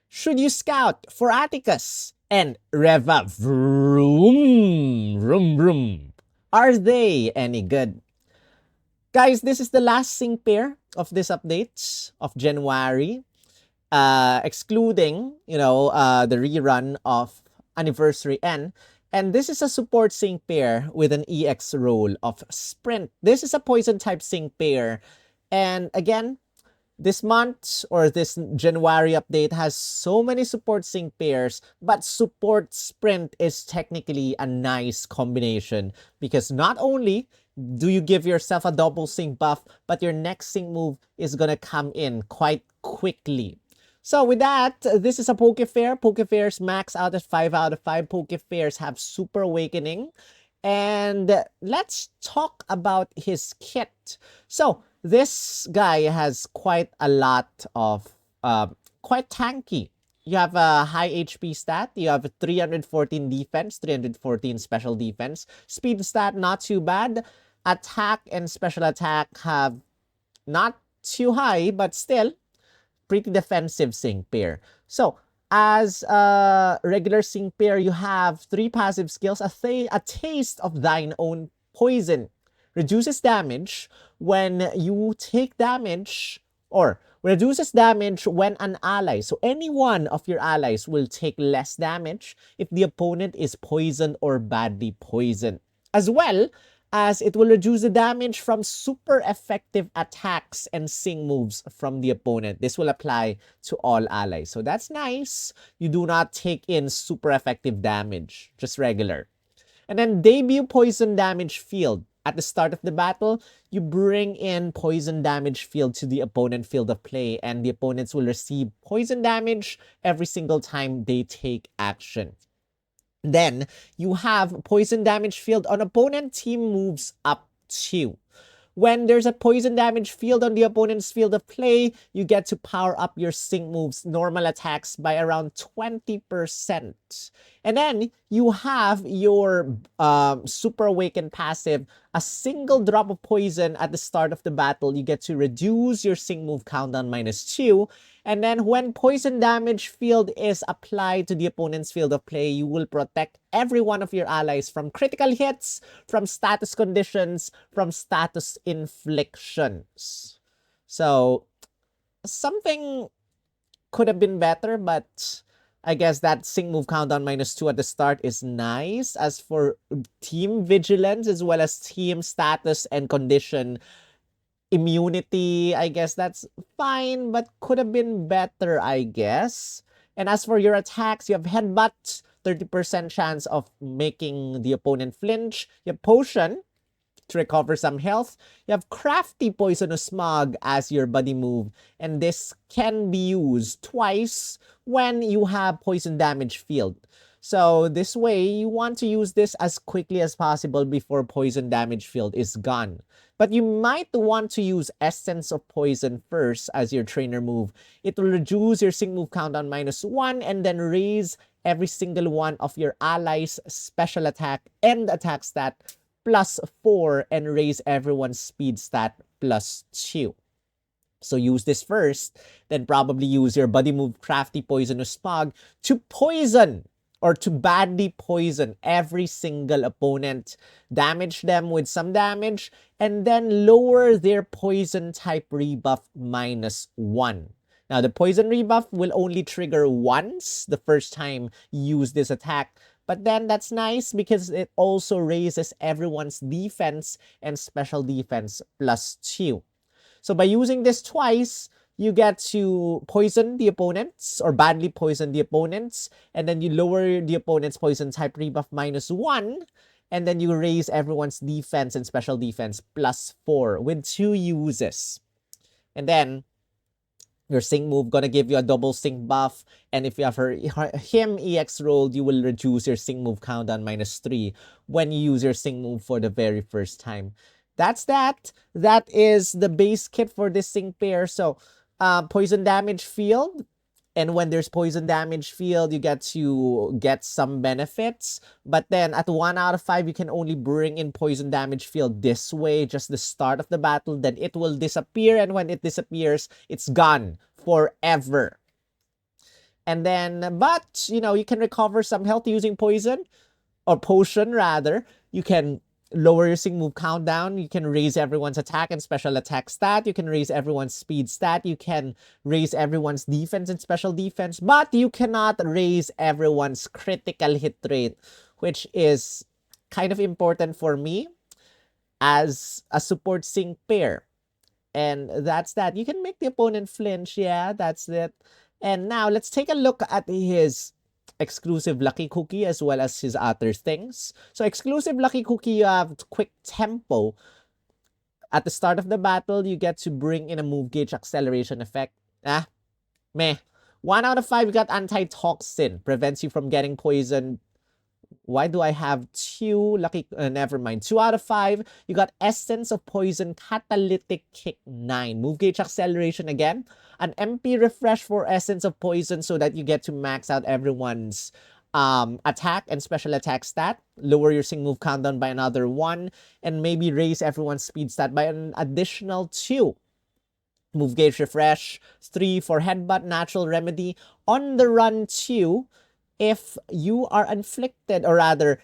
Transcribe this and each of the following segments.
should you scout for Atticus and Revavroom? Are they any good? Guys, this is the last sync pair of this update of January, excluding, the rerun of Anniversary N. And this is a support sync pair with an EX role of Sprint. This is a poison type sync pair. And again, this month or this January update has so many support sync pairs, but support sprint is technically a nice combination because not only do you give yourself a double sync buff, but your next sync move is gonna come in quite quickly. So with that, this is a Poke Fair. Poke Fairs max out at 5 out of 5. Poke Fairs have Super Awakening. And let's talk about his kit. So this guy has quite a lot of, quite tanky. You have a high HP stat. You have 314 defense, 314 special defense. Speed stat, not too bad. Attack and special attack have not too high, but still pretty defensive sync pair. So as a regular sync pair, you have 3 passive skills. A taste of thine own poison. Reduces damage when you take damage, or reduces damage when an ally, so any one of your allies will take less damage if the opponent is poisoned or badly poisoned. As well as it will reduce the damage from super effective attacks and sing moves from the opponent. This will apply to all allies. So that's nice. You do not take in super effective damage, just regular. And then debut poison damage field. At the start of the battle, you bring in poison damage field to the opponent field of play, and the opponents will receive poison damage every single time they take action. Then you have poison damage field on opponent team moves up to. When there's a poison damage field on the opponent's field of play, you get to power up your sync moves normal attacks by around 20%. And then you have your Super Awakened passive, a single drop of poison at the start of the battle. You get to reduce your sync move countdown -2. And then when poison damage field is applied to the opponent's field of play, you will protect every one of your allies from critical hits, from status conditions, from status inflictions. So something could have been better, but I guess that sync move countdown -2 at the start is nice. As for team vigilance as well as team status and condition immunity, I guess that's fine, but could have been better, I guess. And as for your attacks, you have Headbutt, 30% chance of making the opponent flinch. You have Potion to recover some health. You have Crafty Poisonous Smog as your buddy move, and this can be used twice when you have poison damage field. So this way, you want to use this as quickly as possible before poison damage field is gone. But you might want to use Essence of Poison first as your trainer move. It will reduce your sync move countdown -1 and then raise every single one of your allies' special attack and attack stat +4 and raise everyone's speed stat +2. So use this first, then probably use your buddy move Crafty Poisonous Smog to poison or to badly poison every single opponent, damage them with some damage, and then lower their poison type rebuff -1. Now, the poison rebuff will only trigger once the first time you use this attack, but then that's nice because it also raises everyone's defense and special defense +2. So by using this twice, you get to poison the opponents or badly poison the opponents, and then you lower the opponent's poison type rebuff -1, and then you raise everyone's defense and special defense +4 with 2 uses. And then your sync move gonna give you a double sync buff, and if you have him EX rolled, you will reduce your sync move countdown -3 when you use your sync move for the very first time. That's that. That is the base kit for this sync pair. So poison damage field, and when there's poison damage field, you get to get some benefits, but then at 1 out of 5, you can only bring in poison damage field this way, just the start of the battle, then it will disappear, and when it disappears, it's gone forever. And then, but, you know, you can recover some health using poison, or potion rather. You can lower your sync move countdown. You can raise everyone's attack and special attack stat. You can raise everyone's speed stat. You can raise everyone's defense and special defense. But you cannot raise everyone's critical hit rate, which is kind of important for me as a support sync pair. And that's that. You can make the opponent flinch. Yeah, that's it. And now let's take a look at his exclusive Lucky Cookie as well as his other things. So exclusive Lucky Cookie, you have quick tempo. At the start of the battle, you get to bring in a move gauge acceleration effect. Meh. 1 out of 5, you got Antitoxin. Prevents you from getting poisoned. Why do I have 2 lucky? Never mind. 2 out of 5. You got Essence of Poison, Catalytic Kick 9. Move gauge acceleration again. An MP refresh for Essence of Poison so that you get to max out everyone's attack and special attack stat. Lower your sync move countdown by another 1. And maybe raise everyone's speed stat by an additional 2. Move gauge refresh. 3 for Headbutt, Natural Remedy. On the run 2. If you are inflicted, or rather,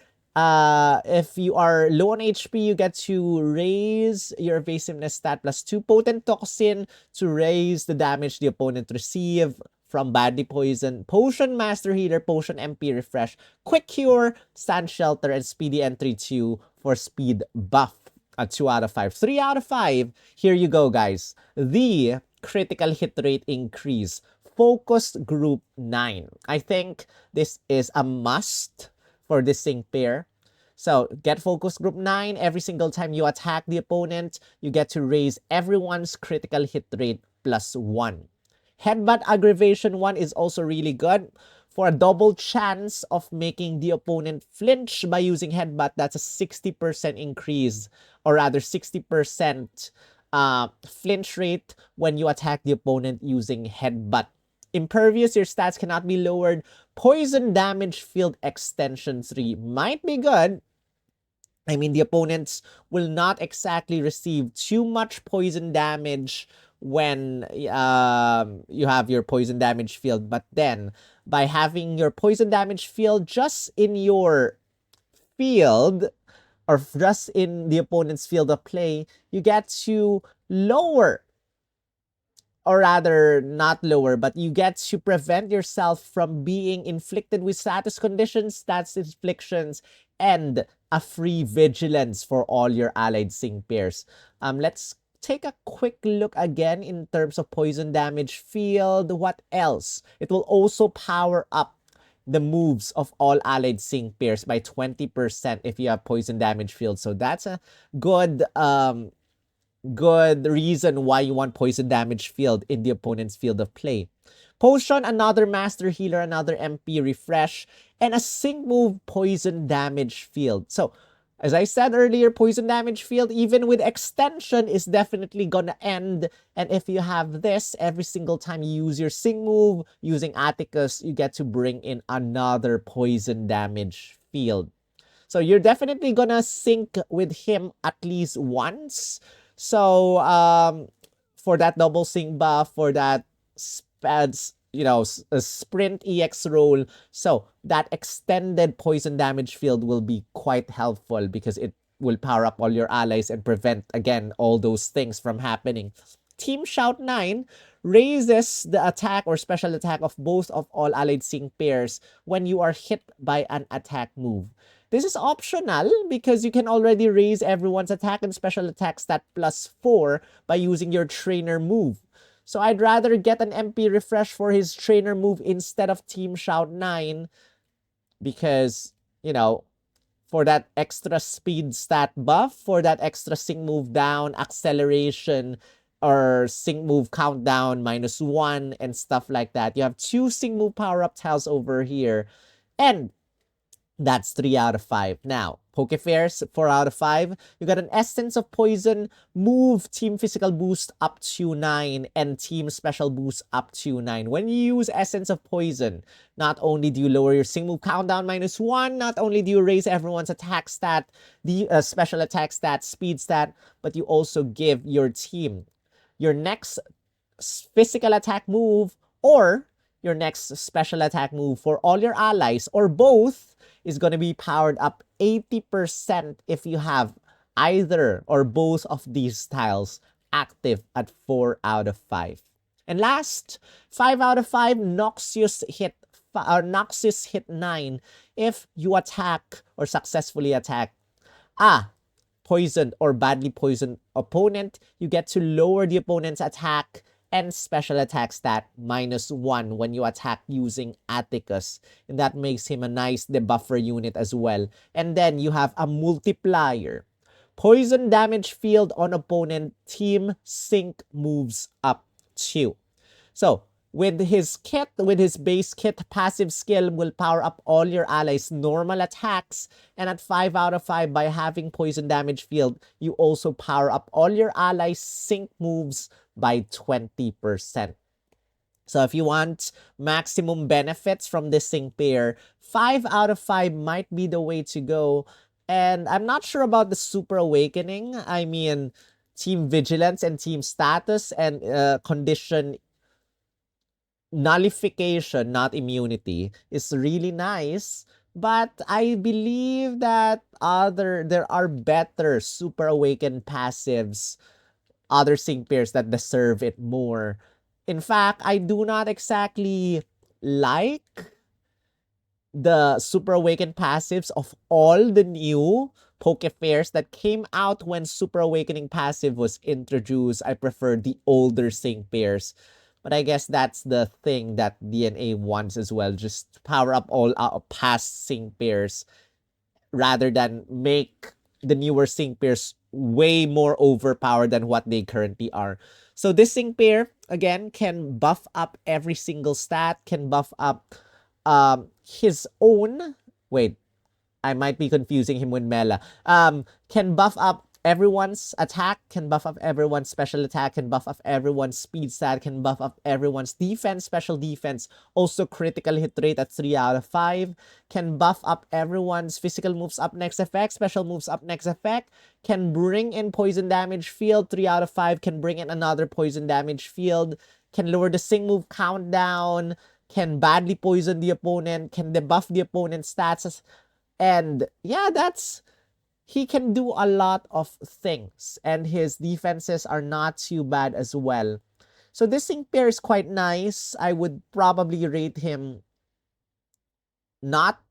if you are low on HP, you get to raise your evasiveness stat plus 2. Potent Toxin to raise the damage the opponent receive from badly poisoned. Potion Master Healer, Potion MP Refresh, Quick Cure, Stand Shelter, and Speedy Entry 2 for speed buff. 2 out of 5. 3 out of 5. Here you go, guys. The critical hit rate increase. Focus Group 9. I think this is a must for this sync pair. So get Focus Group 9. Every single time you attack the opponent, you get to raise everyone's critical hit rate plus 1. Headbutt Aggravation 1 is also really good. For a double chance of making the opponent flinch by using Headbutt, that's a 60% increase, or rather 60% flinch rate when you attack the opponent using Headbutt. Impervious, your stats cannot be lowered. Poison Damage Field Extension 3 might be good. I mean, the opponents will not exactly receive too much poison damage when you have your poison damage field. But then, by having your poison damage field just in your field, or just in the opponent's field of play, you get to lower, or rather not lower, but you get to prevent yourself from being inflicted with status conditions, stats inflictions, and a free vigilance for all your allied sync pairs. Let's take a quick look again in terms of poison damage field. What else? It will also power up the moves of all allied sync pairs by 20% if you have poison damage field. So that's a good good reason why you want poison damage field in the opponent's field of play. Potion, another Master Healer, another MP Refresh, and a sync move poison damage field. So, as I said earlier, poison damage field, even with extension, is definitely gonna end. And if you have this, every single time you use your sync move using Atticus, you get to bring in another poison damage field. So you're definitely gonna sync with him at least once. So, for that double sync buff, for that sprint EX roll, so that extended poison damage field will be quite helpful because it will power up all your allies and prevent, again, all those things from happening. Team Shout 9 raises the attack or special attack of both of all allied sync pairs when you are hit by an attack move. This is optional because you can already raise everyone's attack and special attack stat plus 4 by using your trainer move. So I'd rather get an MP refresh for his trainer move instead of Team Shout 9 because, you know, for that extra speed stat buff, for that extra sync move down, acceleration, or sync move countdown -1 and stuff like that. You have 2 sync move power-up tiles over here. And that's 3 out of 5. Now, Pokefairs, 4 out of 5. You got an Essence of Poison, move Team Physical Boost up to 9, and Team Special Boost up to 9. When you use Essence of Poison, not only do you lower your sync move countdown -1, not only do you raise everyone's attack stat, the special attack stat, speed stat, but you also give your team your next physical attack move, or your next special attack move for all your allies or both is going to be powered up 80% if you have either or both of these styles active at 4 out of 5. And last, 5 out of 5, Noxious hit 9 if you attack or successfully attack poisoned or badly poisoned opponent. You get to lower the opponent's attack and special attack stat -1 when you attack using Atticus. And that makes him a nice debuffer unit as well. And then you have a multiplier. Poison damage field on opponent team sync moves up 2. So, with his base kit, passive skill will power up all your allies' normal attacks. And at 5 out of 5, by having poison damage field, you also power up all your allies' sync moves by 20%. So if you want maximum benefits from this sync pair, 5 out of 5 might be the way to go. And I'm not sure about the Super Awakening. I mean, Team Vigilance and Team Status and Condition Nullification, not immunity, is really nice. But I believe that there are better Super Awakened passives, other sync pairs that deserve it more. In fact, I do not exactly like the Super Awakened passives of all the new Pokefairs that came out when Super Awakening passive was introduced. I prefer the older sync pairs. But I guess that's the thing that DNA wants as well. Just power up all past sync pairs rather than make the newer sync pairs way more overpowered than what they currently are. So this sync pair, again, can buff up every single stat, can buff up his own... Wait, I might be confusing him with Mela. Can buff up everyone's attack, can buff up everyone's special attack, can buff up everyone's speed stat, can buff up everyone's defense, special defense, also critical hit rate at 3 out of 5, can buff up everyone's physical moves up next effect, special moves up next effect, can bring in poison damage field, 3 out of 5, can bring in another poison damage field, can lower the sync move countdown, can badly poison the opponent, can debuff the opponent's stats, and yeah, he can do a lot of things, and his defenses are not too bad as well. So this sync pair is quite nice. I would probably rate him not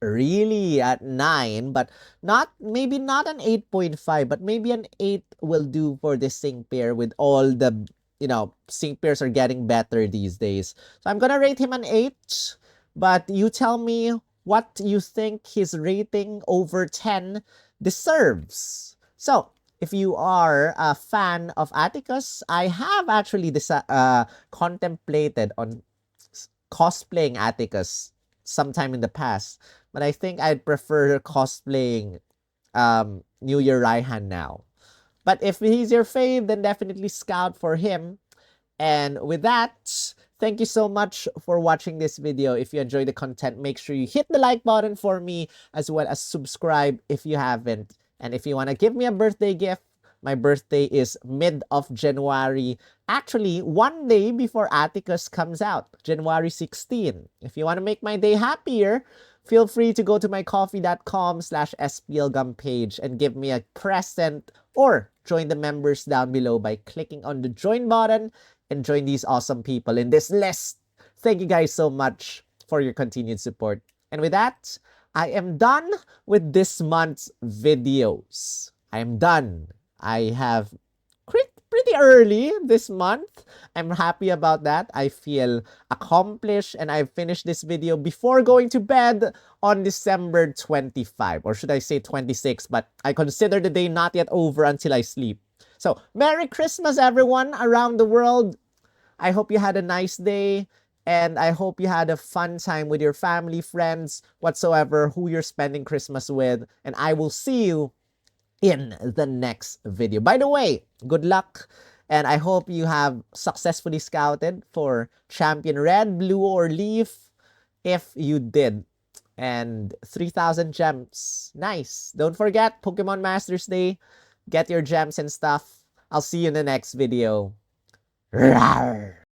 really at 9, but maybe not an 8.5, but maybe an 8 will do for this sync pair with all the, sync pairs are getting better these days. So I'm gonna rate him an 8, but you tell me what you think his rating over 10 deserves. So, if you are a fan of Atticus, I have actually contemplated on cosplaying Atticus sometime in the past. But I think I'd prefer cosplaying New Year Raihan now. But if he's your fave, then definitely scout for him. And with that, thank you so much for watching this video. If you enjoyed the content, make sure you hit the like button for me, as well as subscribe if you haven't. And if you want to give me a birthday gift, my birthday is mid of January. Actually, one day before Atticus comes out, January 16. If you want to make my day happier, feel free to go to my coffee.com/splgum page and give me a present, or join the members down below by clicking on the join button and join these awesome people in this list. Thank you guys so much for your continued support. And with that, I am done with this month's videos. I am done. I have pretty early this month. I'm happy about that. I feel accomplished, and I finished this video before going to bed on December 25, or should I say 26, but I consider the day not yet over until I sleep. So, Merry Christmas everyone around the world. I hope you had a nice day, and I hope you had a fun time with your family, friends, whatsoever, who you're spending Christmas with, and I will see you in the next video. By the way, good luck, and I hope you have successfully scouted for Champion Red, Blue, or Leaf if you did. And 3,000 gems. Nice. Don't forget, Pokemon Masters Day. Get your gems and stuff. I'll see you in the next video. Rawr.